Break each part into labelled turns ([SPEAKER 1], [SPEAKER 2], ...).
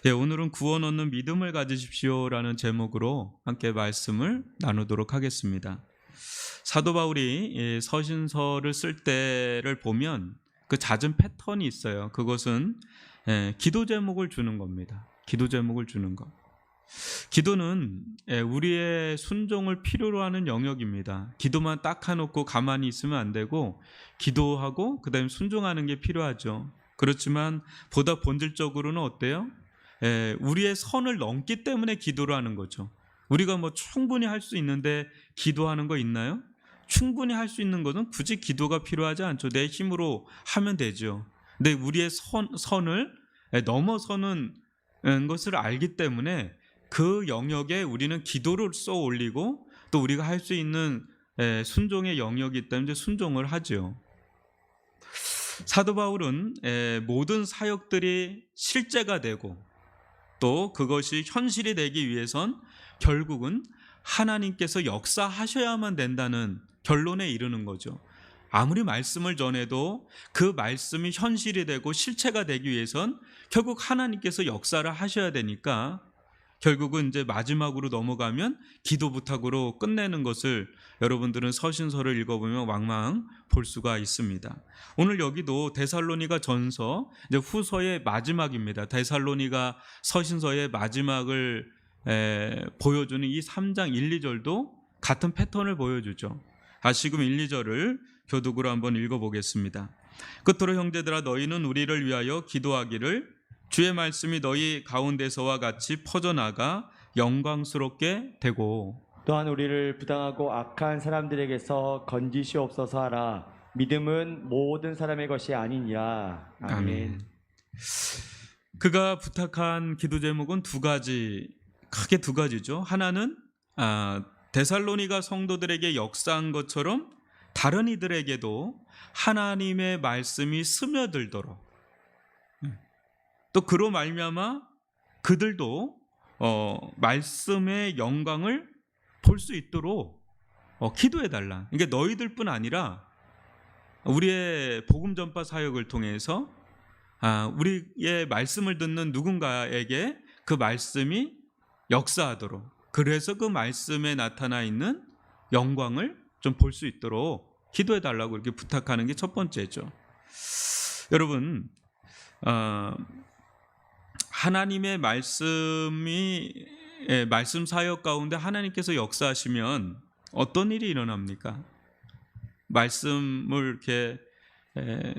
[SPEAKER 1] 예, 오늘은 구원 얻는 믿음을 가지십시오라는 제목으로 함께 말씀을 나누도록 하겠습니다. 사도 바울이 서신서를 쓸 때를 보면 그 잦은 패턴이 있어요. 그것은 기도 제목을 주는 겁니다. 기도 제목을 주는 것. 기도는 우리의 순종을 필요로 하는 영역입니다. 기도만 딱 해놓고 가만히 있으면 안 되고 기도하고 그다음에 순종하는 게 필요하죠. 그렇지만 보다 본질적으로는 어때요? 우리의 선을 넘기 때문에 기도를 하는 거죠. 우리가 뭐 충분히 할 수 있는데 기도하는 거 있나요? 충분히 할 수 있는 것은 굳이 기도가 필요하지 않죠. 내 힘으로 하면 되죠. 근데 우리의 선을 넘어서는 것을 알기 때문에 그 영역에 우리는 기도를 쏘 올리고 또 우리가 할 수 있는 순종의 영역이기 때문에 순종을 하죠. 사도 바울은 모든 사역들이 실제가 되고 또 그것이 현실이 되기 위해선 결국은 하나님께서 역사하셔야만 된다는 결론에 이르는 거죠. 아무리 말씀을 전해도 그 말씀이 현실이 되고 실체가 되기 위해선 결국 하나님께서 역사를 하셔야 되니까 결국은 이제 마지막으로 넘어가면 기도 부탁으로 끝내는 것을 여러분들은 서신서를 읽어보면 왕왕 볼 수가 있습니다. 오늘 여기도 데살로니가 전서 이제 후서의 마지막입니다. 데살로니가 서신서의 마지막을 보여주는 이 3장 1, 2절도 같은 패턴을 보여주죠. 다시금 1, 2절을 교독으로 한번 읽어보겠습니다. 끝으로 형제들아 너희는 우리를 위하여 기도하기를 주의 말씀이 너희 가운데서와 같이 퍼져나가 영광스럽게 되고
[SPEAKER 2] 또한 우리를 부당하고 악한 사람들에게서 건지시옵소서 하라. 믿음은 모든 사람의 것이 아니니라. 아멘.
[SPEAKER 1] 그가 부탁한 기도 제목은 크게 두 가지죠. 하나는 데살로니가 성도들에게 역사한 것처럼 다른 이들에게도 하나님의 말씀이 스며들도록 또 그로 말미암아 그들도 말씀의 영광을 볼 수 있도록 기도해달라. 이게 너희들뿐 아니라 우리의 복음 전파 사역을 통해서 우리의 말씀을 듣는 누군가에게 그 말씀이 역사하도록, 그래서 그 말씀에 나타나 있는 영광을 좀 볼 수 있도록 기도해달라고 이렇게 부탁하는 게 첫 번째죠. 여러분, 하나님의 말씀 사역 가운데 하나님께서 역사하시면 어떤 일이 일어납니까? 말씀을 이렇게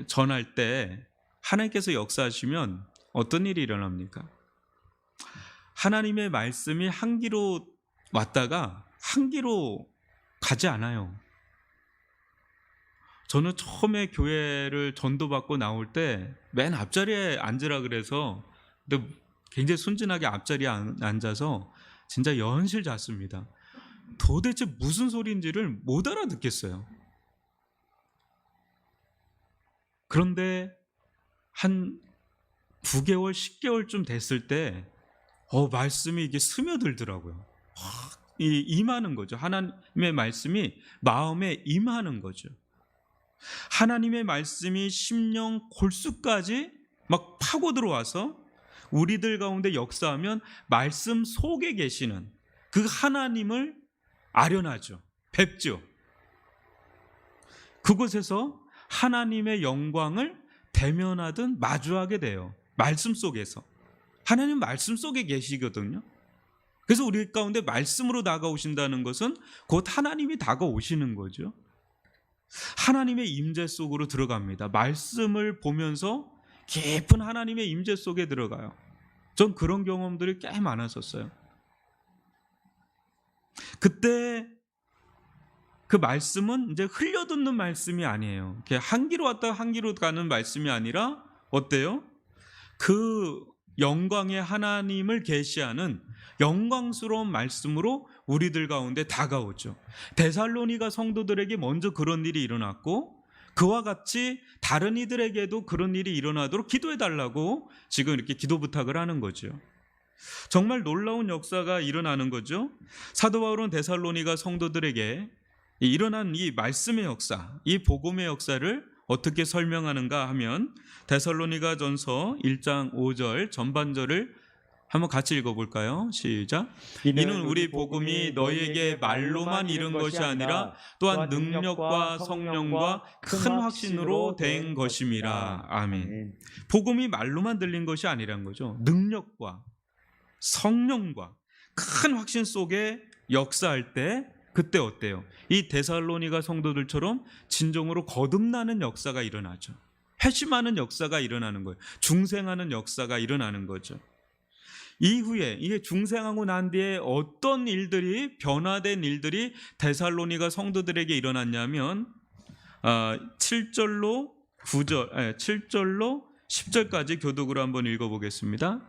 [SPEAKER 1] 전할 때 하나님께서 역사하시면 어떤 일이 일어납니까? 하나님의 말씀이 한 귀로 왔다가 한 귀로 가지 않아요. 저는 처음에 교회를 전도받고 나올 때 맨 앞자리에 앉으라 그래서 근데 굉장히 순진하게 앞자리에 앉아서 진짜 연실 잤습니다. 도대체 무슨 소리인지를 못 알아듣겠어요. 그런데 한 9개월, 10개월쯤 됐을 때 말씀이 이게 스며들더라고요. 임하는 거죠. 하나님의 말씀이 마음에 임하는 거죠. 하나님의 말씀이 심령 골수까지 막 파고 들어와서 우리들 가운데 역사하면 말씀 속에 계시는 그 하나님을 아련하죠. 뵙죠. 그곳에서 하나님의 영광을 대면하든 마주하게 돼요. 말씀 속에서. 하나님 말씀 속에 계시거든요. 그래서 우리 가운데 말씀으로 다가오신다는 것은 곧 하나님이 다가오시는 거죠. 하나님의 임재 속으로 들어갑니다. 말씀을 보면서 깊은 하나님의 임재 속에 들어가요. 전 그런 경험들이 꽤 많았었어요. 그때 그 말씀은 이제 흘려듣는 말씀이 아니에요. 한 귀로 왔다 한 귀로 가는 말씀이 아니라 어때요? 그 영광의 하나님을 계시하는 영광스러운 말씀으로 우리들 가운데 다가오죠. 데살로니가 성도들에게 먼저 그런 일이 일어났고 그와 같이 다른 이들에게도 그런 일이 일어나도록 기도해달라고 지금 이렇게 기도 부탁을 하는 거죠. 정말 놀라운 역사가 일어나는 거죠. 사도 바울은 데살로니가 성도들에게 일어난 이 말씀의 역사, 이 복음의 역사를 어떻게 설명하는가 하면 데살로니가 전서 1장 5절 전반절을 한번 같이 읽어볼까요? 시작. 이는 우리 복음이 너희에게 말로만 이른 것이 아니라 또한 능력과 성령과 큰 확신으로 된 것임이라. 아멘. 복음이 말로만 들린 것이 아니란 거죠. 능력과 성령과 큰 확신 속에 역사할 때 그때 어때요? 이 데살로니가 성도들처럼 진정으로 거듭나는 역사가 일어나죠. 회심하는 역사가 일어나는 거예요. 중생하는 역사가 일어나는 거죠. 이후에 이게 중생하고 난 뒤에 어떤 일들이 변화된 일들이 데살로니가 성도들에게 일어났냐면 7절로 10절까지 교독으로 한번 읽어보겠습니다.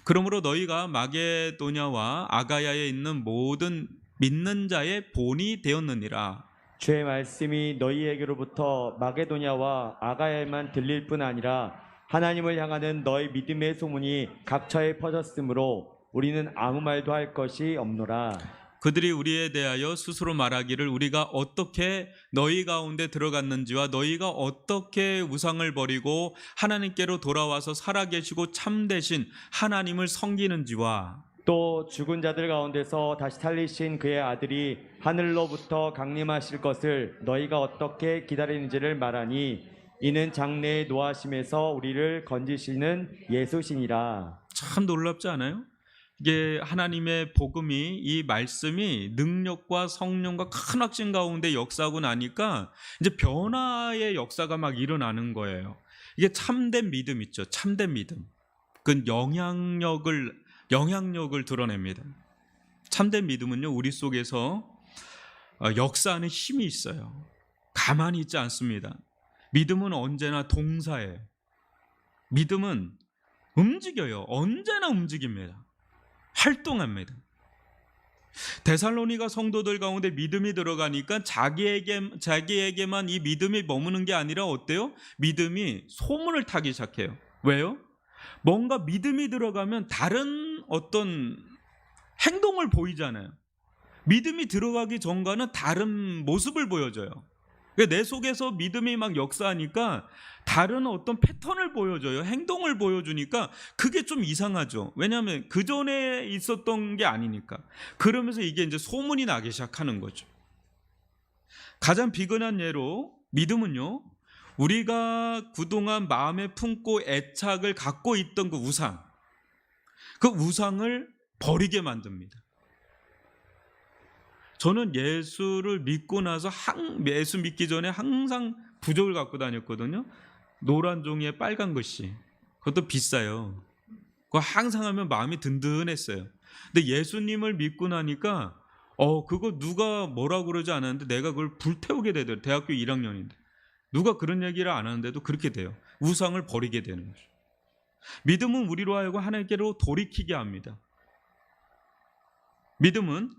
[SPEAKER 1] 그러므로 너희가 마게도냐와 아가야에 있는 모든 믿는 자의 본이 되었느니라.
[SPEAKER 2] 주의 말씀이 너희에게로부터 마게도냐와 아가야에만 들릴 뿐 아니라 하나님을 향하는 너희 믿음의 소문이 각처에 퍼졌으므로 우리는 아무 말도 할 것이 없노라.
[SPEAKER 1] 그들이 우리에 대하여 스스로 말하기를 우리가 어떻게 너희 가운데 들어갔는지와 너희가 어떻게 우상을 버리고 하나님께로 돌아와서 살아계시고 참되신 하나님을 섬기는지와
[SPEAKER 2] 또 죽은 자들 가운데서 다시 살리신 그의 아들이 하늘로부터 강림하실 것을 너희가 어떻게 기다리는지를 말하니 이는 장래의 노하심에서 우리를 건지시는 예수시니라.
[SPEAKER 1] 참 놀랍지 않아요? 이게 하나님의 복음이 이 말씀이 능력과 성령과 큰 확신 가운데 역사하고 나니까 이제 변화의 역사가 막 일어나는 거예요. 이게 참된 믿음 있죠. 참된 믿음. 그 영향력을 드러냅니다. 참된 믿음은요, 우리 속에서 역사하는 힘이 있어요. 가만히 있지 않습니다. 믿음은 언제나 동사예요. 믿음은 움직여요. 언제나 움직입니다. 활동합니다. 데살로니가 성도들 가운데 믿음이 들어가니까 자기에게만 이 믿음이 머무는 게 아니라 어때요? 믿음이 소문을 타기 시작해요. 왜요? 뭔가 믿음이 들어가면 다른 어떤 행동을 보이잖아요. 믿음이 들어가기 전과는 다른 모습을 보여줘요. 내 속에서 믿음이 막 역사하니까 다른 어떤 패턴을 보여줘요. 행동을 보여주니까 그게 좀 이상하죠. 왜냐하면 그 전에 있었던 게 아니니까. 그러면서 이게 이제 소문이 나기 시작하는 거죠. 가장 비근한 예로 믿음은요, 우리가 그동안 마음에 품고 애착을 갖고 있던 그 우상을 버리게 만듭니다. 저는 예수를 믿고 나서 예수 믿기 전에 항상 부적을 갖고 다녔거든요. 노란 종이에 빨간 글씨. 그것도 비싸요. 그거 항상 하면 마음이 든든했어요. 근데 예수님을 믿고 나니까 그거 누가 뭐라고 그러지 않았는데 내가 그걸 불태우게 되더라고요. 대학교 1학년인데. 누가 그런 얘기를 안 하는데도 그렇게 돼요. 우상을 버리게 되는 거죠. 믿음은 우리로 하여금 하나님께로 돌이키게 합니다. 믿음은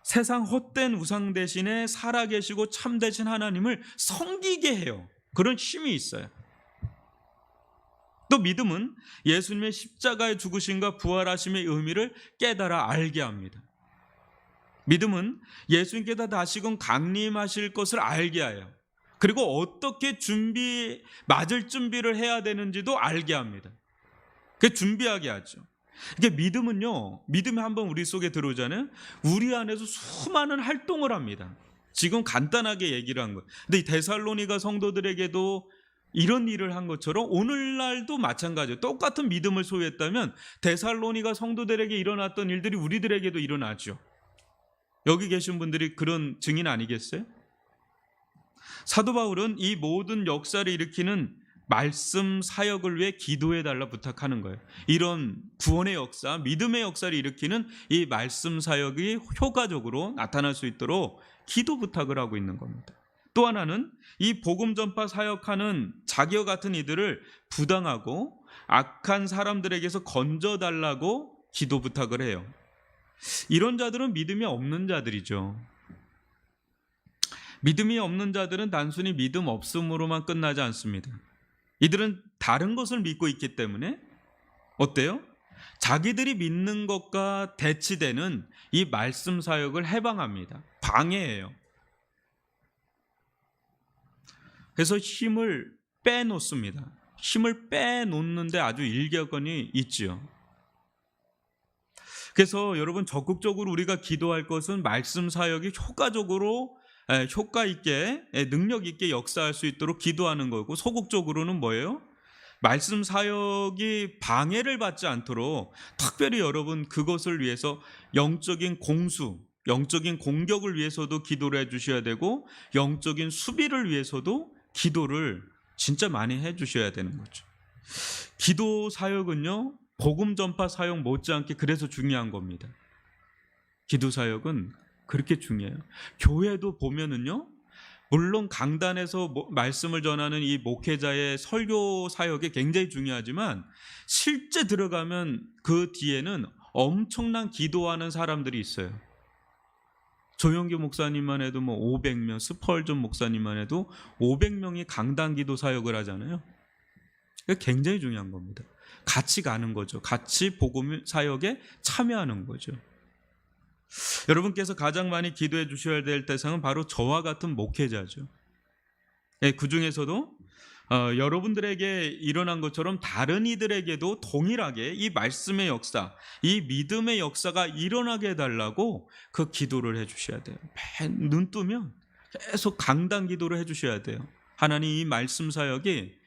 [SPEAKER 1] 세상 헛된 우상 대신에 살아계시고 참되신 하나님을 섬기게 해요. 그런 힘이 있어요. 또 믿음은 예수님의 십자가의 죽으심과 부활하심의 의미를 깨달아 알게 합니다. 믿음은 예수님께서 다시금 강림하실 것을 알게 해요. 그리고 어떻게 맞을 준비를 해야 되는지도 알게 합니다. 그 준비하게 하죠. 이게 믿음이 한번 우리 속에 들어오잖아요. 우리 안에서 수많은 활동을 합니다. 지금 간단하게 얘기를 한 거예요. 근데 이 데살로니가 성도들에게도 이런 일을 한 것처럼 오늘날도 마찬가지예요. 똑같은 믿음을 소유했다면 데살로니가 성도들에게 일어났던 일들이 우리들에게도 일어나죠. 여기 계신 분들이 그런 증인 아니겠어요? 사도 바울은 이 모든 역사를 일으키는 말씀 사역을 위해 기도해달라 부탁하는 거예요. 이런 구원의 역사, 믿음의 역사를 일으키는 이 말씀 사역이 효과적으로 나타날 수 있도록 기도 부탁을 하고 있는 겁니다. 또 하나는 이 복음 전파 사역하는 자기와 같은 이들을 부당하고 악한 사람들에게서 건져달라고 기도 부탁을 해요. 이런 자들은 믿음이 없는 자들이죠. 믿음이 없는 자들은 단순히 믿음 없음으로만 끝나지 않습니다. 이들은 다른 것을 믿고 있기 때문에 어때요? 자기들이 믿는 것과 대치되는 이 말씀 사역을 해방합니다. 방해해요. 그래서 힘을 빼놓습니다. 힘을 빼놓는데 아주 일격건이 있지요. 그래서 여러분 적극적으로 우리가 기도할 것은 말씀 사역이 효과적으로 효과 있게 능력 있게 역사할 수 있도록 기도하는 거고, 소극적으로는 뭐예요? 말씀 사역이 방해를 받지 않도록 특별히 여러분 그것을 위해서 영적인 공수, 영적인 공격을 위해서도 기도를 해 주셔야 되고, 영적인 수비를 위해서도 기도를 진짜 많이 해 주셔야 되는 거죠. 기도 사역은요, 복음 전파 사역 못지않게 그래서 중요한 겁니다. 기도 사역은 그렇게 중요해요. 교회도 보면은요, 물론 강단에서 말씀을 전하는 이 목회자의 설교 사역이 굉장히 중요하지만, 실제 들어가면 그 뒤에는 엄청난 기도하는 사람들이 있어요. 조영규 목사님만 해도 500명, 스펄전 목사님만 해도 500명이 강단 기도 사역을 하잖아요. 굉장히 중요한 겁니다. 같이 가는 거죠. 같이 복음 사역에 참여하는 거죠. 여러분께서 가장 많이 기도해 주셔야 될 대상은 바로 저와 같은 목회자죠. 그 중에서도 여러분들에게 일어난 것처럼 다른 이들에게도 동일하게 이 말씀의 역사, 이 믿음의 역사가 일어나게 해달라고 그 기도를 해 주셔야 돼요. 맨 눈 뜨면 계속 강단 기도를 해 주셔야 돼요. 하나님, 이 말씀 사역이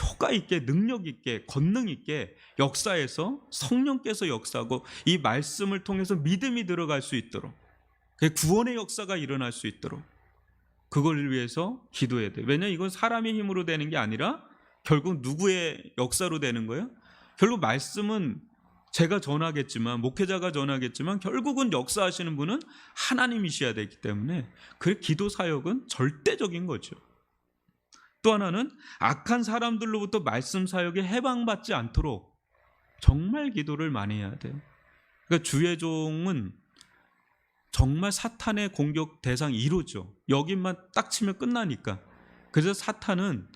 [SPEAKER 1] 효과 있게, 능력 있게, 권능 있게 역사에서 성령께서 역사하고 이 말씀을 통해서 믿음이 들어갈 수 있도록, 구원의 역사가 일어날 수 있도록 그걸 위해서 기도해야 돼요. 왜냐하면 이건 사람의 힘으로 되는 게 아니라 결국 누구의 역사로 되는 거예요? 결국 말씀은 제가 전하겠지만, 목회자가 전하겠지만 결국은 역사하시는 분은 하나님이셔야 되기 때문에 그 기도 사역은 절대적인 거죠. 또 하나는 악한 사람들로부터 말씀 사역에 해방받지 않도록 정말 기도를 많이 해야 돼요. 그러니까 주의 종은 정말 사탄의 공격 대상 1호죠. 여기만 딱 치면 끝나니까. 그래서 사탄은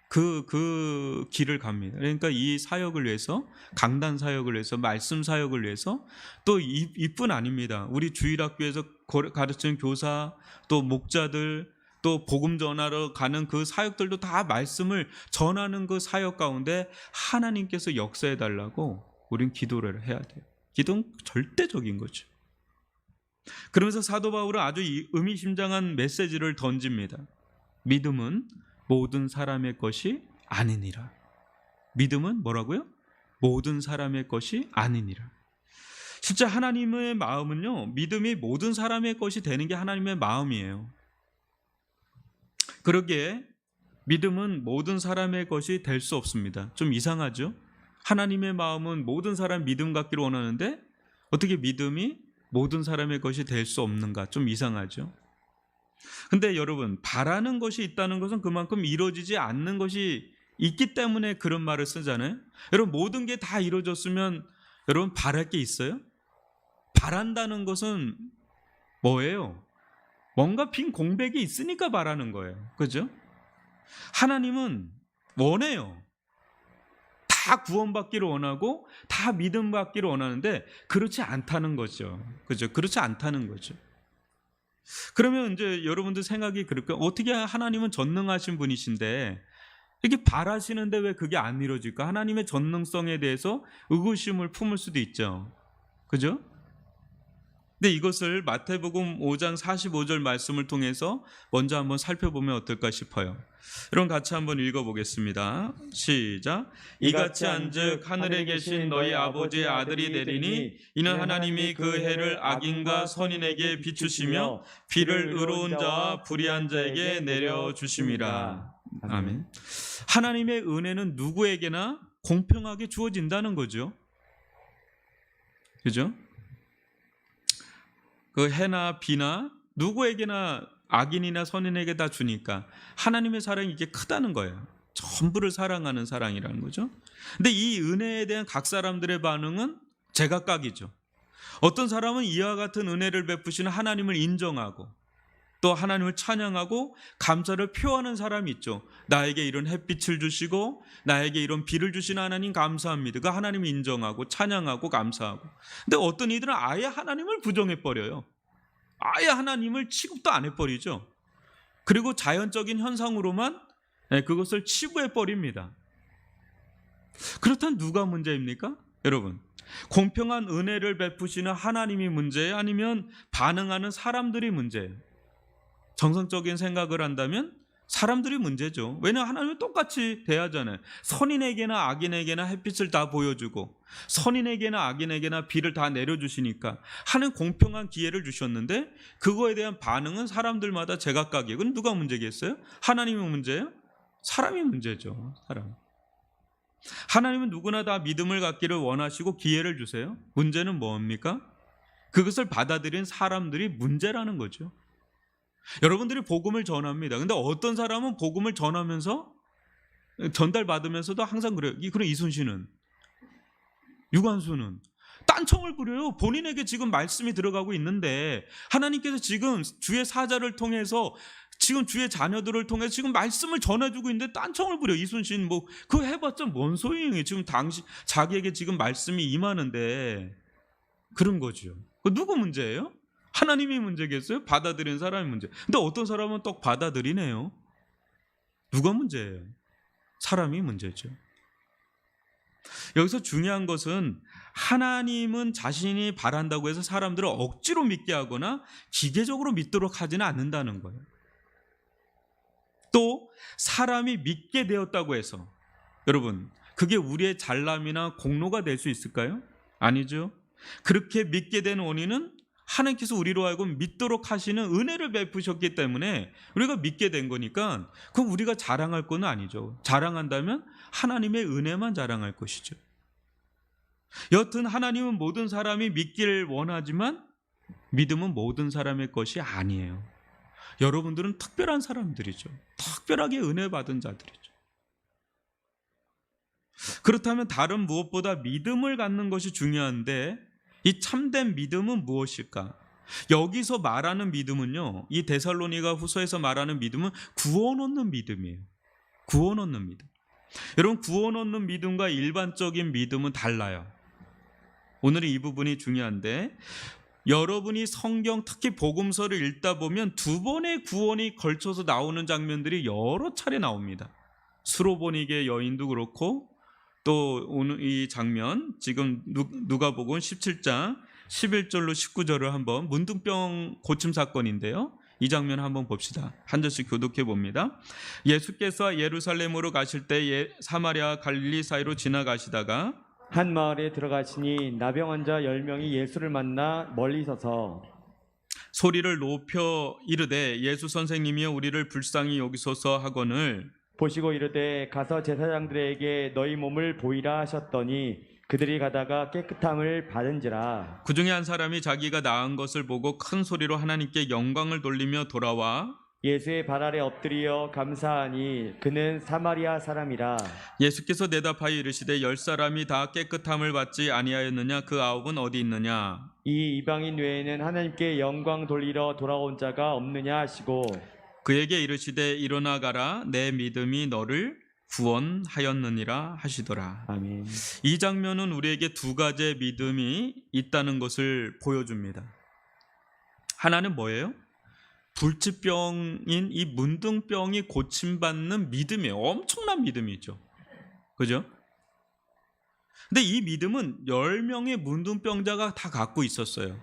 [SPEAKER 1] 그 길을 갑니다. 그러니까 이 사역을 위해서, 강단 사역을 위해서, 말씀 사역을 위해서, 또 이뿐 아닙니다. 우리 주일학교에서 가르치는 교사, 또 목자들, 또 복음 전하러 가는 그 사역들도 다 말씀을 전하는 그 사역 가운데 하나님께서 역사해 달라고 우린 기도를 해야 돼요. 기도는 절대적인 거죠. 그러면서 사도 바울은 아주 의미심장한 메시지를 던집니다. 믿음은 모든 사람의 것이 아니니라. 믿음은 뭐라고요? 모든 사람의 것이 아니니라. 진짜 하나님의 마음은요, 믿음이 모든 사람의 것이 되는 게 하나님의 마음이에요. 그러기에 믿음은 모든 사람의 것이 될 수 없습니다. 좀 이상하죠? 하나님의 마음은 모든 사람 믿음 갖기를 원하는데 어떻게 믿음이 모든 사람의 것이 될 수 없는가? 좀 이상하죠? 근데 여러분, 바라는 것이 있다는 것은 그만큼 이루어지지 않는 것이 있기 때문에 그런 말을 쓰잖아요. 여러분, 모든 게 다 이루어졌으면 여러분 바랄 게 있어요? 바란다는 것은 뭐예요? 뭔가 빈 공백이 있으니까 바라는 거예요. 그죠? 하나님은 원해요. 다 구원받기를 원하고 다 믿음 받기를 원하는데 그렇지 않다는 거죠. 그죠? 그렇지 않다는 거죠. 그러면 이제 여러분들 생각이 그럴까요? 어떻게 하나님은 전능하신 분이신데 이렇게 바라시는데 왜 그게 안 이루어질까? 하나님의 전능성에 대해서 의구심을 품을 수도 있죠. 그죠? 근데 이것을 마태복음 5장 45절 말씀을 통해서 먼저 한번 살펴보면 어떨까 싶어요. 여러분 같이 한번 읽어보겠습니다. 시작. 이같이 한즉 하늘에 계신 너희 아버지의 아들이 되리니 이는 하나님이 그 해를 악인과 선인에게 비추시며 비를 의로운 자와 불의한 자에게 내려주심이라. 아멘. 하나님의 은혜는 누구에게나 공평하게 주어진다는 거죠. 그죠? 그 해나 비나 누구에게나 악인이나 선인에게 다 주니까 하나님의 사랑이 이게 크다는 거예요. 전부를 사랑하는 사랑이라는 거죠. 근데 이 은혜에 대한 각 사람들의 반응은 제각각이죠. 어떤 사람은 이와 같은 은혜를 베푸시는 하나님을 인정하고 또 하나님을 찬양하고 감사를 표하는 사람이 있죠. 나에게 이런 햇빛을 주시고 나에게 이런 비를 주시는 하나님 감사합니다. 그 하나님을 인정하고 찬양하고 감사하고. 근데 어떤 이들은 아예 하나님을 부정해버려요. 아예 하나님을 취급도 안 해버리죠. 그리고 자연적인 현상으로만 그것을 치부해버립니다. 그렇다면 누가 문제입니까? 여러분, 공평한 은혜를 베푸시는 하나님이 문제예요? 아니면 반응하는 사람들이 문제예요? 정상적인 생각을 한다면 사람들이 문제죠. 왜냐하면 하나님은 똑같이 대하잖아요. 선인에게나 악인에게나 햇빛을 다 보여주고 선인에게나 악인에게나 비를 다 내려주시니까 하나님 공평한 기회를 주셨는데 그거에 대한 반응은 사람들마다 제각각이에요. 그럼 누가 문제겠어요? 하나님이 문제예요? 사람이 문제죠. 사람. 하나님은 누구나 다 믿음을 갖기를 원하시고 기회를 주세요. 문제는 뭡니까? 그것을 받아들인 사람들이 문제라는 거죠. 여러분들이 복음을 전합니다. 근데 어떤 사람은 복음을 전하면서 전달받으면서도 항상 그래요. 그럼 이순신은, 유관수는 딴청을 부려요. 본인에게 지금 말씀이 들어가고 있는데 하나님께서 지금 주의 사자를 통해서 지금 주의 자녀들을 통해서 지금 말씀을 전해주고 있는데 딴청을 부려. 이순신 뭐 그거 해봤자 뭔 소용이에요. 지금 당시 자기에게 지금 말씀이 임하는데 그런 거죠. 누구 문제예요? 하나님이 문제겠어요? 받아들인 사람이 문제. 근데 어떤 사람은 또 받아들이네요. 누가 문제예요? 사람이 문제죠. 여기서 중요한 것은 하나님은 자신이 바란다고 해서 사람들을 억지로 믿게 하거나 기계적으로 믿도록 하지는 않는다는 거예요. 또 사람이 믿게 되었다고 해서 여러분 그게 우리의 잘남이나 공로가 될 수 있을까요? 아니죠. 그렇게 믿게 된 원인은 하나님께서 우리로 하여금 믿도록 하시는 은혜를 베푸셨기 때문에 우리가 믿게 된 거니까 그럼 우리가 자랑할 건 아니죠. 자랑한다면 하나님의 은혜만 자랑할 것이죠. 여튼 하나님은 모든 사람이 믿기를 원하지만 믿음은 모든 사람의 것이 아니에요. 여러분들은 특별한 사람들이죠. 특별하게 은혜 받은 자들이죠. 그렇다면 다른 무엇보다 믿음을 갖는 것이 중요한데 이 참된 믿음은 무엇일까? 여기서 말하는 믿음은요, 이 데살로니가 후서에서 말하는 믿음은 구원 얻는 믿음이에요. 구원 얻는 믿음. 여러분, 구원 얻는 믿음과 일반적인 믿음은 달라요. 오늘은 이 부분이 중요한데 여러분이 성경 특히 복음서를 읽다 보면 두 번의 구원이 걸쳐서 나오는 장면들이 여러 차례 나옵니다. 수로보니게 여인도 그렇고 또 오늘 이 장면 지금 누가복음 17장 11절로 19절을 한번 문둥병 고침 사건인데요. 이 장면 한번 봅시다. 한 절씩 교독해 봅니다. 예수께서 예루살렘으로 가실 때 사마리아 갈릴리 사이로 지나가시다가
[SPEAKER 2] 한 마을에 들어가시니 나병 환자 10명이 예수를 만나 멀리 서서
[SPEAKER 1] 소리를 높여 이르되 예수 선생님이여 우리를 불쌍히 여기소서 하거늘
[SPEAKER 2] 보시고 이르되 가서 제사장들에게 너희 몸을 보이라 하셨더니 그들이 가다가 깨끗함을 받은지라.
[SPEAKER 1] 그 중에 한 사람이 자기가 나은 것을 보고 큰 소리로 하나님께 영광을 돌리며 돌아와
[SPEAKER 2] 예수의 발 아래 엎드려 감사하니 그는 사마리아 사람이라.
[SPEAKER 1] 예수께서 대답하여 이르시되 10사람이 다 깨끗함을 받지 아니하였느냐? 그 9은 어디 있느냐?
[SPEAKER 2] 이 이방인 외에는 하나님께 영광 돌리러 돌아온 자가 없느냐 하시고
[SPEAKER 1] 그에게 이르시되 일어나 가라 내 믿음이 너를 구원하였느니라 하시더라.
[SPEAKER 2] 아멘.
[SPEAKER 1] 이 장면은 우리에게 두 가지의 믿음이 있다는 것을 보여줍니다. 하나는 뭐예요? 불치병인 이 문둥병이 고침받는 믿음이에요. 엄청난 믿음이죠. 그죠? 근데 이 믿음은 10명의 문둥병자가 다 갖고 있었어요.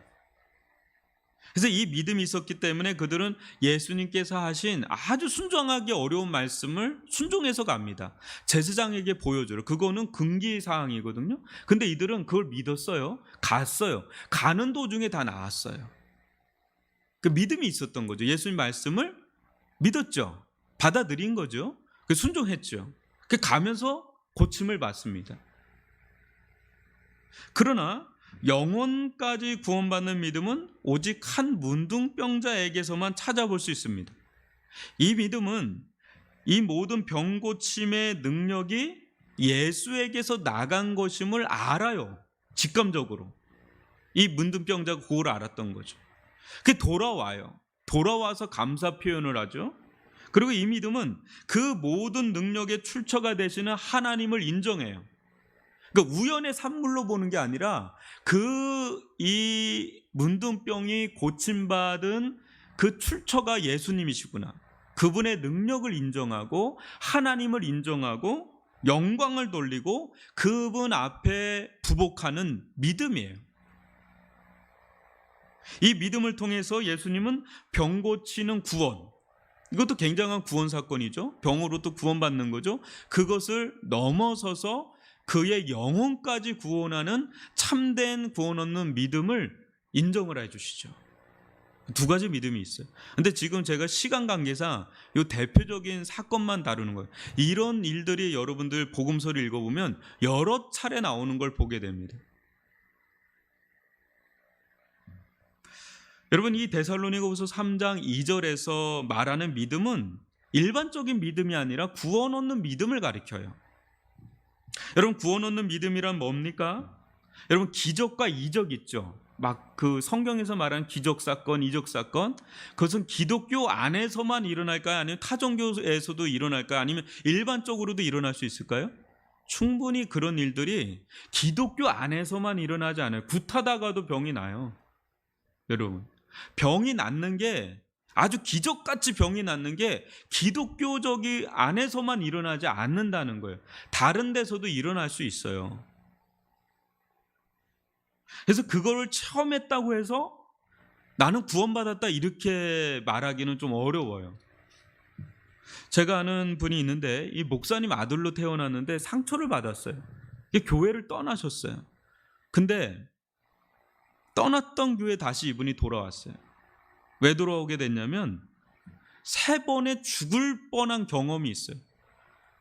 [SPEAKER 1] 그래서 이 믿음이 있었기 때문에 그들은 예수님께서 하신 아주 순종하기 어려운 말씀을 순종해서 갑니다. 제사장에게 보여줘요. 그거는 금기사항이거든요. 근데 이들은 그걸 믿었어요. 갔어요. 가는 도중에 다 나았어요. 그 믿음이 있었던 거죠. 예수님 말씀을 믿었죠. 받아들인 거죠. 순종했죠. 가면서 고침을 받습니다. 그러나 영혼까지 구원받는 믿음은 오직 한 문둥병자에게서만 찾아볼 수 있습니다. 이 믿음은 이 모든 병 고침의 능력이 예수에게서 나간 것임을 알아요. 직감적으로. 이 문둥병자가 그걸 알았던 거죠. 그게 돌아와요. 돌아와서 감사 표현을 하죠. 그리고 이 믿음은 그 모든 능력의 출처가 되시는 하나님을 인정해요. 그러니까 우연의 산물로 보는 게 아니라 이 문둥병이 고침받은 그 출처가 예수님이시구나. 그분의 능력을 인정하고 하나님을 인정하고 영광을 돌리고 그분 앞에 부복하는 믿음이에요. 이 믿음을 통해서 예수님은 병 고치는 구원, 이것도 굉장한 구원 사건이죠. 병으로도 구원받는 거죠. 그것을 넘어서서 그의 영혼까지 구원하는 참된 구원 얻는 믿음을 인정을 해주시죠. 두 가지 믿음이 있어요. 근데 지금 제가 시간 관계상 이 대표적인 사건만 다루는 거예요. 이런 일들이 여러분들 복음서를 읽어보면 여러 차례 나오는 걸 보게 됩니다. 여러분, 이 데살로니가후서 3장 2절에서 말하는 믿음은 일반적인 믿음이 아니라 구원 얻는 믿음을 가리켜요. 여러분, 구원 얻는 믿음이란 뭡니까? 여러분, 기적과 이적 있죠. 막 그 성경에서 말하는 기적 사건, 이적 사건, 그것은 기독교 안에서만 일어날까요? 아니면 타종교에서도 일어날까요? 아니면 일반적으로도 일어날 수 있을까요? 충분히 그런 일들이 기독교 안에서만 일어나지 않아요. 굿하다가도 병이 나요. 여러분, 병이 낫는 게, 아주 기적같이 병이 낫는 게 기독교적이 안에서만 일어나지 않는다는 거예요. 다른 데서도 일어날 수 있어요. 그래서 그거를 체험했다고 해서 나는 구원받았다 이렇게 말하기는 좀 어려워요. 제가 아는 분이 있는데 이 목사님 아들로 태어났는데 상처를 받았어요. 교회를 떠나셨어요. 근데 떠났던 교회 다시 이분이 돌아왔어요. 왜 돌아오게 됐냐면 3번의 죽을 뻔한 경험이 있어요.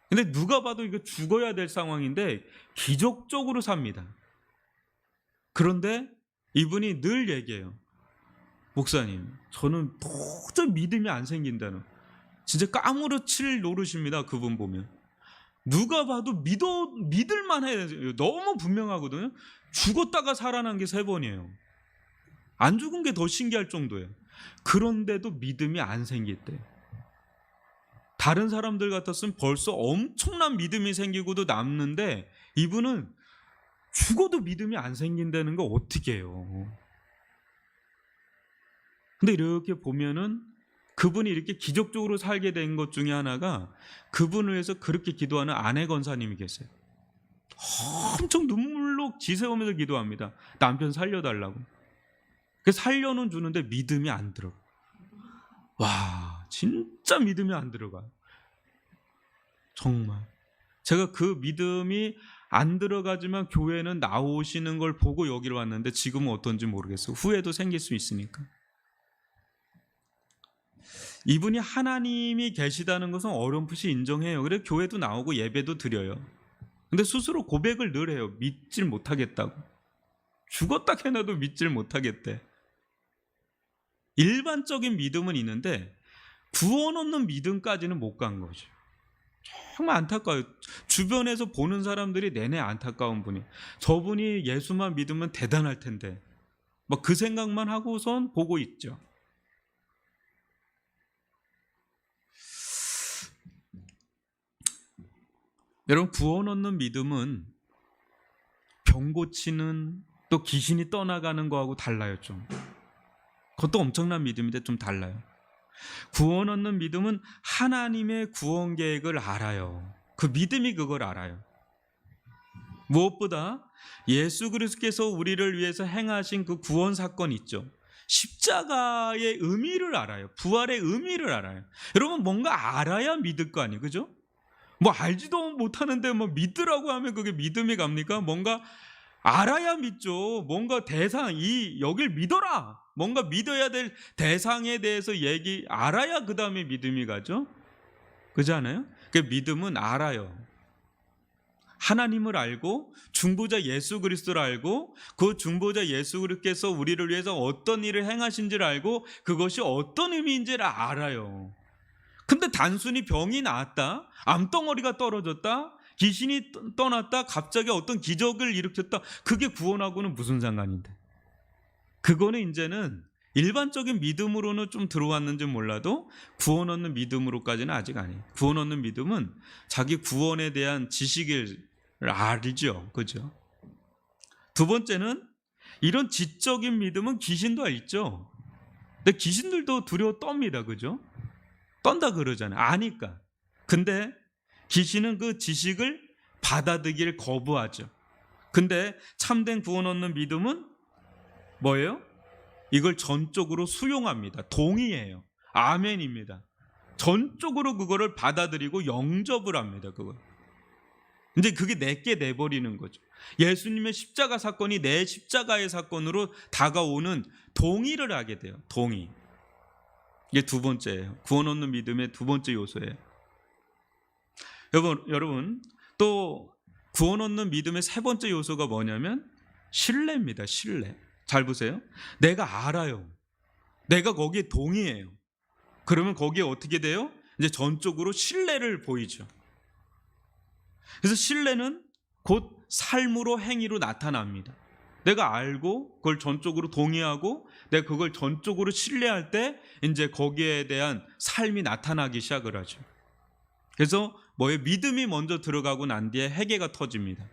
[SPEAKER 1] 근데 누가 봐도 이거 죽어야 될 상황인데 기적적으로 삽니다. 그런데 이분이 늘 얘기해요. 목사님, 저는 도저히 믿음이 안 생긴다는, 진짜 까무러칠 노릇입니다. 그분 보면 누가 봐도 믿을만 해요. 너무 분명하거든요. 죽었다가 살아난 게 3번이에요. 안 죽은 게 더 신기할 정도예요. 그런데도 믿음이 안 생겼대요. 다른 사람들 같았으면 벌써 엄청난 믿음이 생기고도 남는데 이분은 죽어도 믿음이 안 생긴다는 거 어떻게 해요? 근데 이렇게 보면은 그분이 이렇게 기적적으로 살게 된 것 중에 하나가 그분을 위해서 그렇게 기도하는 아내 권사님이 계세요. 엄청 눈물로 지새우면서 기도합니다. 남편 살려달라고. 그래서 살려는 주는데 믿음이 안 들어가. 와, 진짜 믿음이 안 들어가요. 정말. 제가 그 믿음이 안 들어가지만 교회는 나오시는 걸 보고 여기로 왔는데 지금은 어떤지 모르겠어요. 후회도 생길 수 있으니까. 이분이 하나님이 계시다는 것은 어렴풋이 인정해요. 그래서 교회도 나오고 예배도 드려요. 근데 스스로 고백을 늘 해요. 믿질 못하겠다고. 죽었다 해놔도 믿질 못하겠대. 일반적인 믿음은 있는데 구원 얻는 믿음까지는 못 간 거죠. 정말 안타까워요. 주변에서 보는 사람들이 내내 안타까운 분이, 저분이 예수만 믿으면 대단할 텐데 막 그 생각만 하고선 보고 있죠. 여러분, 구원 얻는 믿음은 병 고치는, 또 귀신이 떠나가는 거하고 달라요. 좀 그것도 엄청난 믿음인데 좀 달라요. 구원 얻는 믿음은 하나님의 구원 계획을 알아요. 그 믿음이 그걸 알아요. 무엇보다 예수 그리스도께서 우리를 위해서 행하신 그 구원 사건 있죠. 십자가의 의미를 알아요. 부활의 의미를 알아요. 여러분, 뭔가 알아야 믿을 거 아니에요, 그죠? 뭐 알지도 못하는데 뭐 믿으라고 하면 그게 믿음이 갑니까? 뭔가 알아야 믿죠. 뭔가 대상, 여길 믿어라. 뭔가 믿어야 될 대상에 대해서 알아야 그 다음에 믿음이 가죠. 그렇지 않아요? 그 믿음은 알아요. 하나님을 알고 중보자 예수 그리스도를 알고 그 중보자 예수 그리스도께서 우리를 위해서 어떤 일을 행하신지를 알고 그것이 어떤 의미인지를 알아요. 근데 단순히 병이 나았다, 암덩어리가 떨어졌다, 귀신이 떠났다, 갑자기 어떤 기적을 일으켰다, 그게 구원하고는 무슨 상관인데? 그거는 이제는 일반적인 믿음으로는 좀 들어왔는지 몰라도 구원 얻는 믿음으로까지는 아직 아니에요. 구원 얻는 믿음은 자기 구원에 대한 지식을 알죠. 그죠? 두 번째는 이런 지적인 믿음은 귀신도 있죠. 근데 귀신들도 두려워 떱니다. 그죠? 떤다 그러잖아요. 아니까. 근데 귀신은 그 지식을 받아들이길 거부하죠. 근데 참된 구원 얻는 믿음은 뭐예요? 이걸 전적으로 수용합니다. 동의해요. 아멘입니다. 전적으로 그거를 받아들이고 영접을 합니다. 그걸. 이제 그게 내게 내버리는 거죠. 예수님의 십자가 사건이 내 십자가의 사건으로 다가오는 동의를 하게 돼요. 동의. 이게 두 번째예요. 구원 얻는 믿음의 두 번째 요소예요. 여러분 또 구원 얻는 믿음의 세 번째 요소가 뭐냐면 신뢰입니다. 신뢰. 잘 보세요. 내가 알아요. 내가 거기에 동의해요. 그러면 거기에 어떻게 돼요? 이제 전적으로 신뢰를 보이죠. 그래서 신뢰는 곧 삶으로 행위로 나타납니다. 내가 알고 그걸 전적으로 동의하고 내가 그걸 전적으로 신뢰할 때 이제 거기에 대한 삶이 나타나기 시작을 하죠. 그래서 믿음이 먼저 들어가고 난 뒤에 회개가 터집니다.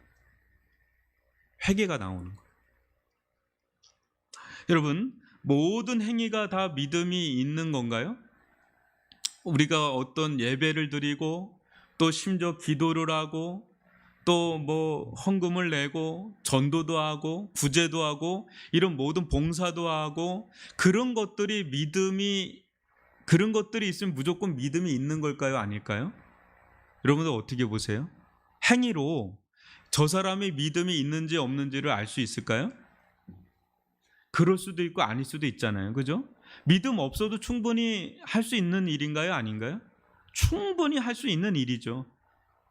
[SPEAKER 1] 회개가 나오는 거예요. 여러분, 모든 행위가 다 믿음이 있는 건가요? 우리가 어떤 예배를 드리고 또 심지어 기도를 하고 또 헌금을 내고 전도도 하고 구제도 하고 이런 모든 봉사도 하고 그런 것들이 있으면 무조건 믿음이 있는 걸까요? 아닐까요? 여러분들 어떻게 보세요? 행위로 저 사람이 믿음이 있는지 없는지를 알 수 있을까요? 그럴 수도 있고 아닐 수도 있잖아요. 그죠? 믿음 없어도 충분히 할 수 있는 일인가요? 아닌가요? 충분히 할 수 있는 일이죠.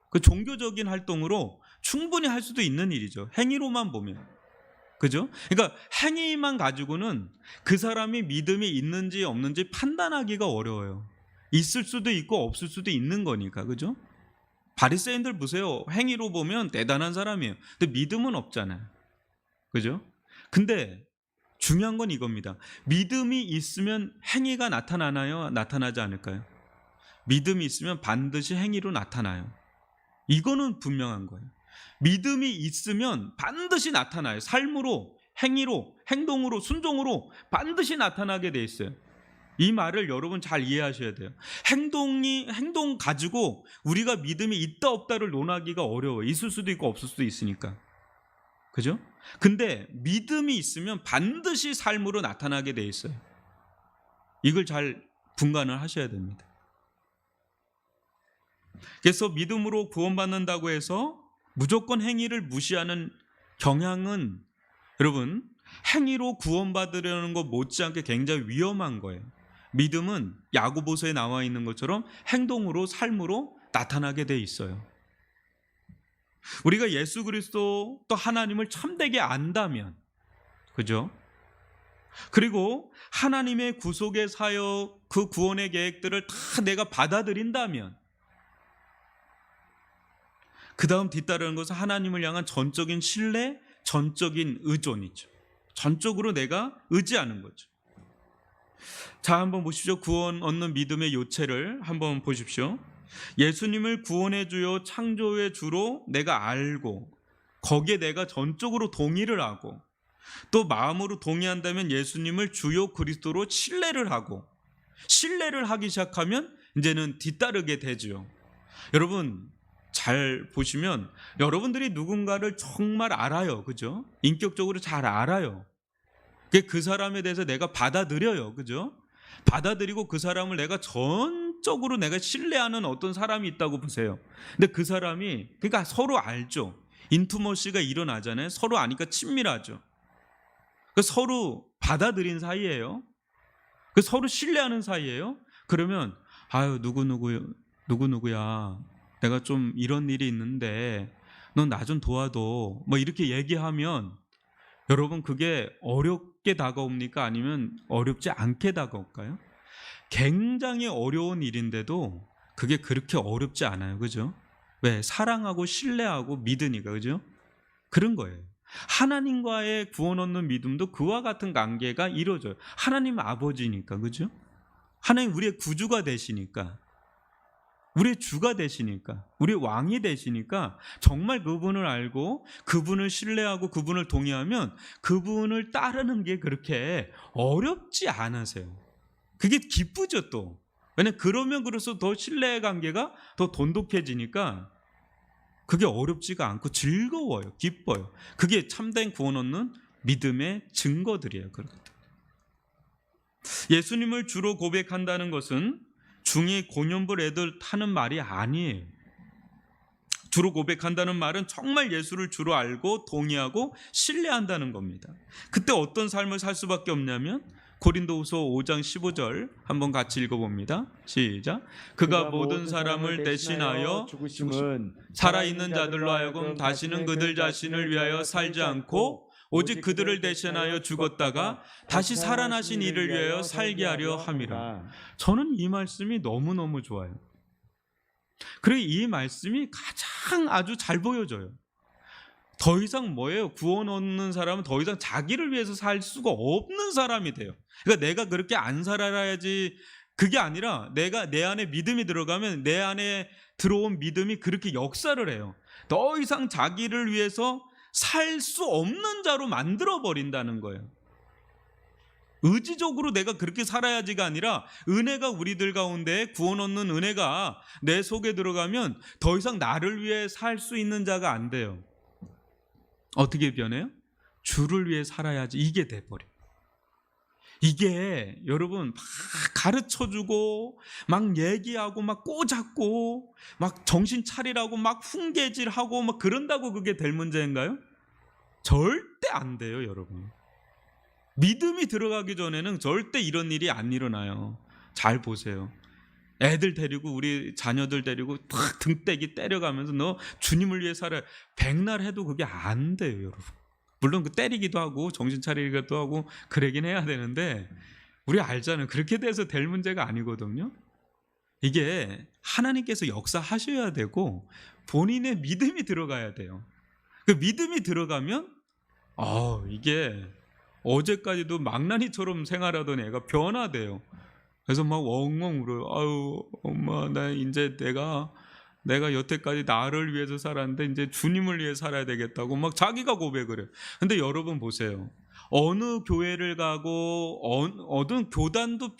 [SPEAKER 1] 그 종교적인 활동으로 충분히 할 수도 있는 일이죠. 행위로만 보면. 그죠? 그러니까 행위만 가지고는 그 사람이 믿음이 있는지 없는지 판단하기가 어려워요. 있을 수도 있고 없을 수도 있는 거니까. 그죠? 바리새인들 보세요. 행위로 보면 대단한 사람이에요. 근데 믿음은 없잖아요. 그죠? 근데 중요한 건 이겁니다. 믿음이 있으면 행위가 나타나나요? 나타나지 않을까요? 믿음이 있으면 반드시 행위로 나타나요. 이거는 분명한 거예요. 믿음이 있으면 반드시 나타나요. 삶으로, 행위로, 행동으로, 순종으로 반드시 나타나게 돼 있어요. 이 말을 여러분 잘 이해하셔야 돼요. 행동 가지고 우리가 믿음이 있다 없다를 논하기가 어려워요. 있을 수도 있고 없을 수도 있으니까. 그죠? 근데 믿음이 있으면 반드시 삶으로 나타나게 돼 있어요. 이걸 잘 분간을 하셔야 됩니다. 그래서 믿음으로 구원받는다고 해서 무조건 행위를 무시하는 경향은 여러분 행위로 구원받으려는 것 못지않게 굉장히 위험한 거예요. 믿음은 야고보서에 나와 있는 것처럼 행동으로 삶으로 나타나게 돼 있어요. 우리가 예수 그리스도 또 하나님을 참되게 안다면, 그죠? 그리고 하나님의 구속의 사역, 그 구원의 계획들을 다 내가 받아들인다면, 그 다음 뒤따르는 것은 하나님을 향한 전적인 신뢰, 전적인 의존이죠. 전적으로 내가 의지하는 거죠. 자, 한번 보십시오. 구원 얻는 믿음의 요체를 한번 보십시오. 예수님을 구원의 주요 창조의 주로 내가 알고 거기에 내가 전적으로 동의를 하고 또 마음으로 동의한다면 예수님을 주요 그리스도로 신뢰를 하기 시작하면 이제는 뒤따르게 되죠. 여러분 잘 보시면 여러분들이 누군가를 정말 알아요. 그죠? 인격적으로 잘 알아요. 그 사람에 대해서 내가 받아들여요. 그죠? 받아들이고 그 사람을 내가 전적으로 내가 신뢰하는 어떤 사람이 있다고 보세요. 근데 그 사람이 그러니까 서로 알죠. 인투머시가 일어나잖아요. 서로 아니까 친밀하죠. 서로 받아들인 사이예요. 서로 신뢰하는 사이예요. 그러면 아유 누구누구야 내가 좀 이런 일이 있는데 넌 나 좀 도와줘 이렇게 얘기하면 여러분 그게 어렵게 다가옵니까? 아니면 어렵지 않게 다가올까요? 굉장히 어려운 일인데도 그게 그렇게 어렵지 않아요. 그죠? 왜? 사랑하고 신뢰하고 믿으니까. 그죠? 그런 거예요. 하나님과의 구원 얻는 믿음도 그와 같은 관계가 이루어져요. 하나님 아버지니까. 그죠? 하나님 우리의 구주가 되시니까. 우리의 주가 되시니까, 우리의 왕이 되시니까 정말 그분을 알고 그분을 신뢰하고 그분을 동의하면 그분을 따르는 게 그렇게 어렵지 않으세요. 그게 기쁘죠 또. 왜냐면 그러면 그럴수록 더 신뢰의 관계가 더 돈독해지니까 그게 어렵지가 않고 즐거워요. 기뻐요. 그게 참된 구원 얻는 믿음의 증거들이에요. 예수님을 주로 고백한다는 것은 중이 고년부 애들 타는 말이 아니에요. 주로 고백한다는 말은 정말 예수를 주로 알고 동의하고 신뢰한다는 겁니다. 그때 어떤 삶을 살 수밖에 없냐면 고린도후서 5장 15절 한번 같이 읽어봅니다. 시작. 그가 모든 사람을 대신하여
[SPEAKER 2] 죽으심은
[SPEAKER 1] 살아있는 자들로 하여금 다시는 그들 자신을 위하여 살지 않고 오직 그들을 대신하여 죽었다가 다시 살아나신 이를 위하여 살게 하려 함이라. 저는 이 말씀이 너무너무 좋아요. 그리고 이 말씀이 가장 아주 잘 보여져요. 더 이상 뭐예요? 구원 얻는 사람은 더 이상 자기를 위해서 살 수가 없는 사람이 돼요. 그러니까 내가 그렇게 안 살아야지, 그게 아니라 내가 내 안에 믿음이 들어가면 내 안에 들어온 믿음이 그렇게 역사를 해요. 더 이상 자기를 위해서 살 수 없는 자로 만들어 버린다는 거예요. 의지적으로 내가 그렇게 살아야지가 아니라 은혜가 우리들 가운데 구원 얻는 은혜가 내 속에 들어가면 더 이상 나를 위해 살 수 있는 자가 안 돼요. 어떻게 변해요? 주를 위해 살아야지, 이게 돼버려. 이게 여러분 막 가르쳐주고 막 얘기하고 막 꼬잡고 막 정신 차리라고 막 훈계질하고 막 그런다고 그게 될 문제인가요? 절대 안 돼요, 여러분. 믿음이 들어가기 전에는 절대 이런 일이 안 일어나요. 잘 보세요. 애들 데리고, 우리 자녀들 데리고 탁 등떼기 때려가면서 너 주님을 위해 살아, 백날 해도 그게 안 돼요, 여러분. 물론 그 때리기도 하고 정신 차리기도 하고 그러긴 해야 되는데, 우리 알잖아요. 그렇게 돼서 될 문제가 아니거든요. 이게 하나님께서 역사하셔야 되고 본인의 믿음이 들어가야 돼요. 그 믿음이 들어가면 이게 어제까지도 망나니처럼 생활하던 애가 변화돼요. 그래서 막 엉엉 울어요. 아유 엄마, 나 이제 내가 여태까지 나를 위해서 살았는데 이제 주님을 위해 살아야 되겠다고 막 자기가 고백을 해요. 근데 여러분 보세요. 어느 교회를 가고 어느 교단도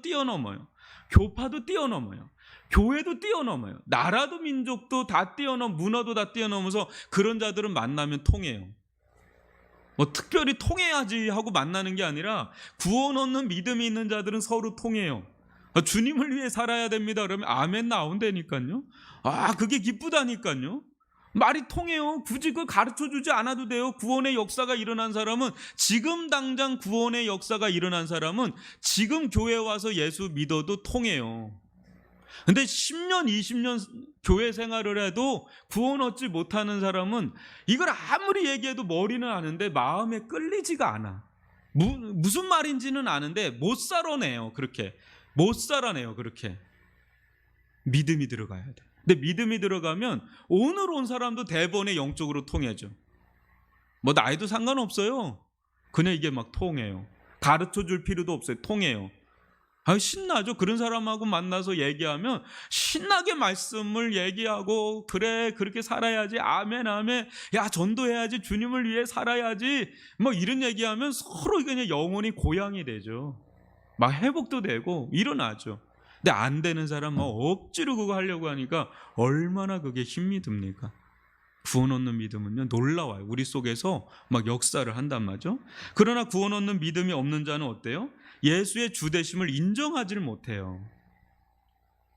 [SPEAKER 1] 뛰어넘어요. 교파도 뛰어넘어요. 교회도 뛰어넘어요. 나라도 민족도 다 문화도 다 뛰어넘어서 그런 자들은 만나면 통해요. 뭐 특별히 통해야지 하고 만나는 게 아니라 구원 얻는 믿음이 있는 자들은 서로 통해요. 주님을 위해 살아야 됩니다. 그러면 아멘 나온다니까요. 그게 기쁘다니까요. 말이 통해요. 굳이 그걸 가르쳐주지 않아도 돼요. 구원의 역사가 일어난 사람은, 지금 당장 구원의 역사가 일어난 사람은 지금 교회 와서 예수 믿어도 통해요. 근데 10년 20년 교회 생활을 해도 구원 얻지 못하는 사람은 이걸 아무리 얘기해도 머리는 아는데 마음에 끌리지가 않아. 무슨 말인지는 아는데 못 살아내요. 그렇게 못 살아내요. 그렇게 믿음이 들어가야 돼. 근데 믿음이 들어가면 오늘 온 사람도 대번에 영적으로 통해져. 뭐 나이도 상관없어요. 그냥 이게 막 통해요. 가르쳐줄 필요도 없어요. 통해요. 신나죠. 그런 사람하고 만나서 얘기하면 신나게 말씀을 얘기하고, 그래 그렇게 살아야지, 아멘 아멘, 야 전도해야지, 주님을 위해 살아야지, 뭐 이런 얘기하면 서로 그냥 영혼이 고향이 되죠. 막 회복도 되고 일어나죠. 근데 안 되는 사람 억지로 그거 하려고 하니까 얼마나 그게 힘이 듭니까? 구원 얻는 믿음은요 놀라워요. 우리 속에서 막 역사를 한단 말이죠. 그러나 구원 얻는 믿음이 없는 자는 어때요? 예수의 주되심을 인정하지를 못해요.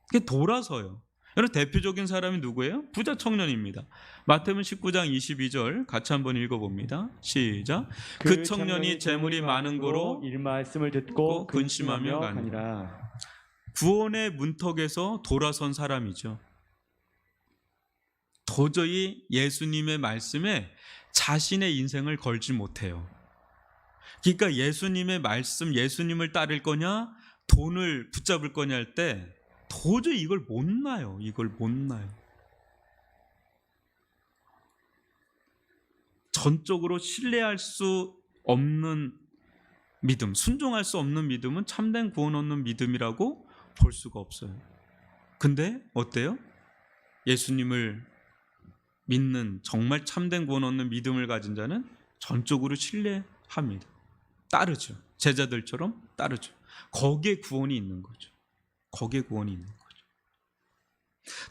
[SPEAKER 1] 그게 돌아서요. 여러분 대표적인 사람이 누구예요? 부자 청년입니다. 마태복음 19장 22절 같이 한번 읽어봅니다. 시작. 그 청년이 재물이 많은 고로
[SPEAKER 2] 이 말씀을 듣고
[SPEAKER 1] 근심하며 가니라. 구원의 문턱에서 돌아선 사람이죠. 도저히 예수님의 말씀에 자신의 인생을 걸지 못해요. 그러니까 예수님의 말씀, 예수님을 따를 거냐, 돈을 붙잡을 거냐 할 때 도저히 이걸 못 놔요. 이걸 못 놔요. 전적으로 신뢰할 수 없는 믿음, 순종할 수 없는 믿음은 참된 구원 얻는 믿음이라고 볼 수가 없어요. 근데 어때요? 예수님을 믿는, 정말 참된 구원 얻는 믿음을 가진 자는 전적으로 신뢰합니다. 따르죠. 제자들처럼 따르죠. 거기에 구원이 있는 거죠. 거기에 구원이 있는 거죠.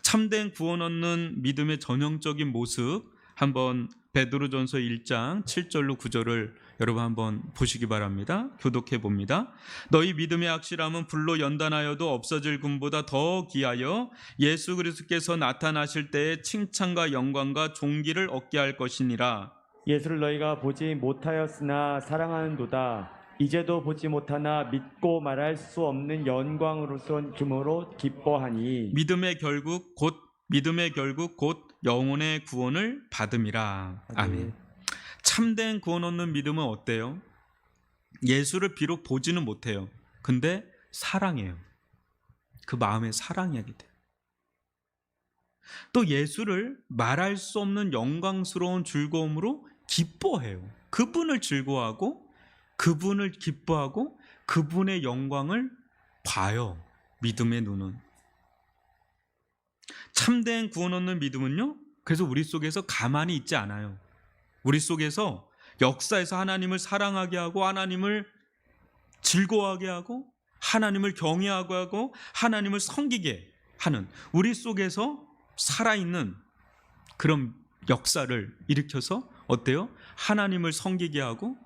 [SPEAKER 1] 참된 구원 얻는 믿음의 전형적인 모습, 한번 베드로전서 1장 7절로 9절을 여러분 한번 보시기 바랍니다. 교독해 봅니다. 너희 믿음의 확실함은 불로 연단하여도 없어질 금보다 더 귀하여 예수 그리스도께서 나타나실 때에 칭찬과 영광과 존귀를 얻게 할 것이니라.
[SPEAKER 2] 예수를 너희가 보지 못하였으나 사랑하는도다. 이제도 보지 못하나 믿고 말할 수 없는 영광으로선 금으로 기뻐하니
[SPEAKER 1] 믿음의 결국 곧 영혼의 구원을 받음이라. 아멘. 참된 구원 얻는 믿음은 어때요? 예수를 비록 보지는 못해요. 근데 사랑해요. 그 마음에 사랑하게 돼요. 또 예수를 말할 수 없는 영광스러운 즐거움으로 기뻐해요. 그분을 즐거워하고 그분을 기뻐하고 그분의 영광을 봐요. 믿음의 눈은. 참된 구원 얻는 믿음은요, 그래서 우리 속에서 가만히 있지 않아요. 우리 속에서 역사에서 하나님을 사랑하게 하고 하나님을 즐거워하게 하고 하나님을 경외하게 하고 하나님을 섬기게 하는, 우리 속에서 살아있는 그런 역사를 일으켜서 어때요? 하나님을 섬기게 하고,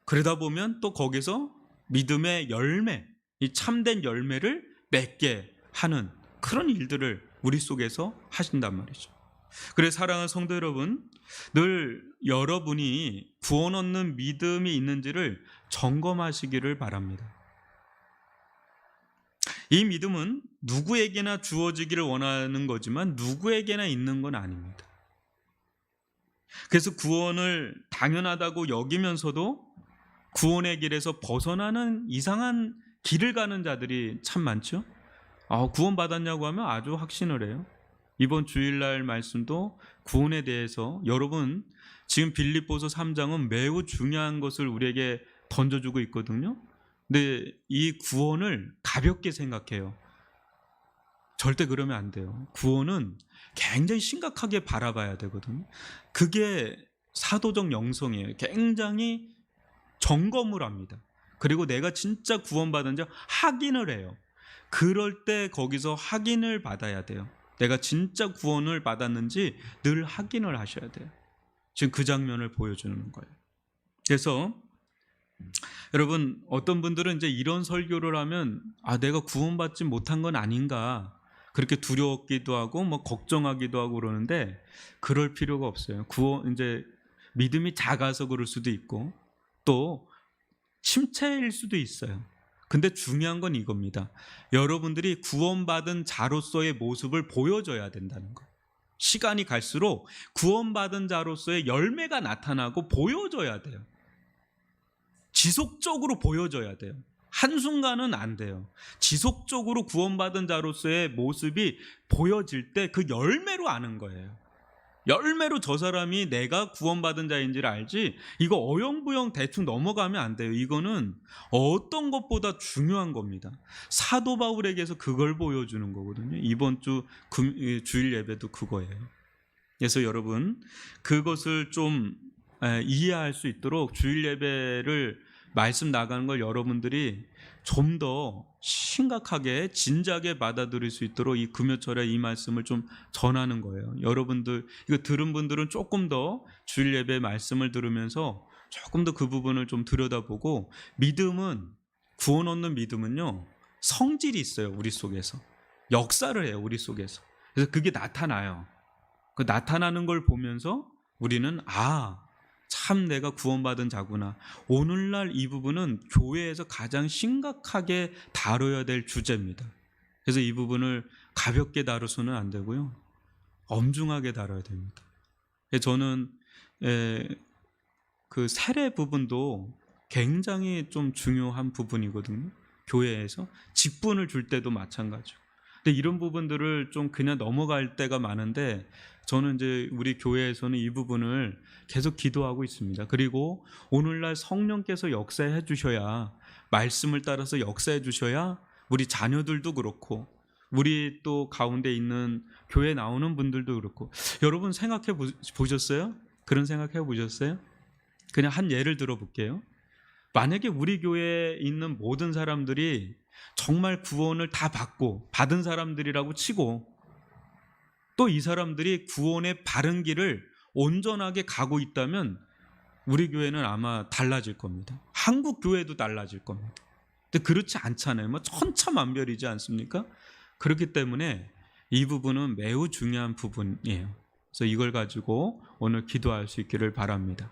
[SPEAKER 1] 그러다 보면 또 거기서 믿음의 열매, 이 참된 열매를 맺게 하는 그런 일들을 우리 속에서 하신단 말이죠. 그래서 사랑하는 성도 여러분, 늘 여러분이 구원 얻는 믿음이 있는지를 점검하시기를 바랍니다. 이 믿음은 누구에게나 주어지기를 원하는 거지만 누구에게나 있는 건 아닙니다. 그래서 구원을 당연하다고 여기면서도 구원의 길에서 벗어나는 이상한 길을 가는 자들이 참 많죠. 구원 받았냐고 하면 아주 확신을 해요. 이번 주일날 말씀도 구원에 대해서, 여러분 지금 빌립보서 3장은 매우 중요한 것을 우리에게 던져주고 있거든요. 근데 이 구원을 가볍게 생각해요. 절대 그러면 안 돼요. 구원은 굉장히 심각하게 바라봐야 되거든요. 그게 사도적 영성이에요. 굉장히 점검을 합니다. 그리고 내가 진짜 구원받은지 확인을 해요. 그럴 때 거기서 확인을 받아야 돼요. 내가 진짜 구원을 받았는지 늘 확인을 하셔야 돼요. 지금 그 장면을 보여주는 거예요. 그래서 여러분, 어떤 분들은 이제 이런 설교를 하면 내가 구원받지 못한 건 아닌가, 그렇게 두려웠기도 하고 걱정하기도 하고 그러는데, 그럴 필요가 없어요. 이제 믿음이 작아서 그럴 수도 있고 또 침체일 수도 있어요. 근데 중요한 건 이겁니다. 여러분들이 구원받은 자로서의 모습을 보여줘야 된다는 거. 시간이 갈수록 구원받은 자로서의 열매가 나타나고 보여줘야 돼요. 지속적으로 보여줘야 돼요. 한순간은 안 돼요. 지속적으로 구원받은 자로서의 모습이 보여질 때 그 열매로 아는 거예요. 열매로 저 사람이 내가 구원받은 자인지를 알지, 이거 어영부영 대충 넘어가면 안 돼요. 이거는 어떤 것보다 중요한 겁니다. 사도 바울에게서 그걸 보여주는 거거든요. 이번 주 주일 예배도 그거예요. 그래서 여러분, 그것을 좀 이해할 수 있도록 주일 예배를 말씀 나가는 걸 여러분들이 좀 더 심각하게 진지하게 받아들일 수 있도록 이 금요철에 이 말씀을 좀 전하는 거예요. 여러분들 이거 들은 분들은 조금 더 주일 예배 말씀을 들으면서 조금 더 그 부분을 좀 들여다보고, 믿음은, 구원 얻는 믿음은요, 성질이 있어요. 우리 속에서 역사를 해요. 우리 속에서. 그래서 그게 나타나요. 그 나타나는 걸 보면서 우리는 참 내가 구원받은 자구나. 오늘날 이 부분은 교회에서 가장 심각하게 다뤄야 될 주제입니다. 그래서 이 부분을 가볍게 다뤄서는 안 되고요, 엄중하게 다뤄야 됩니다. 저는 그 세례 부분도 굉장히 좀 중요한 부분이거든요. 교회에서 직분을 줄 때도 마찬가지고. 근데 이런 부분들을 좀 그냥 넘어갈 때가 많은데, 저는 이제 우리 교회에서는 이 부분을 계속 기도하고 있습니다. 그리고 오늘날 성령께서 역사해 주셔야, 말씀을 따라서 역사해 주셔야 우리 자녀들도 그렇고 우리 또 가운데 있는 교회 나오는 분들도 그렇고. 여러분 생각해 보셨어요? 그런 생각해 보셨어요? 그냥 한 예를 들어 볼게요. 만약에 우리 교회에 있는 모든 사람들이 정말 구원을 다 받은 사람들이라고 치고, 또 이 사람들이 구원의 바른 길을 온전하게 가고 있다면 우리 교회는 아마 달라질 겁니다. 한국 교회도 달라질 겁니다. 근데 그렇지 않잖아요. 뭐 천차만별이지 않습니까? 그렇기 때문에 이 부분은 매우 중요한 부분이에요. 그래서 이걸 가지고 오늘 기도할 수 있기를 바랍니다.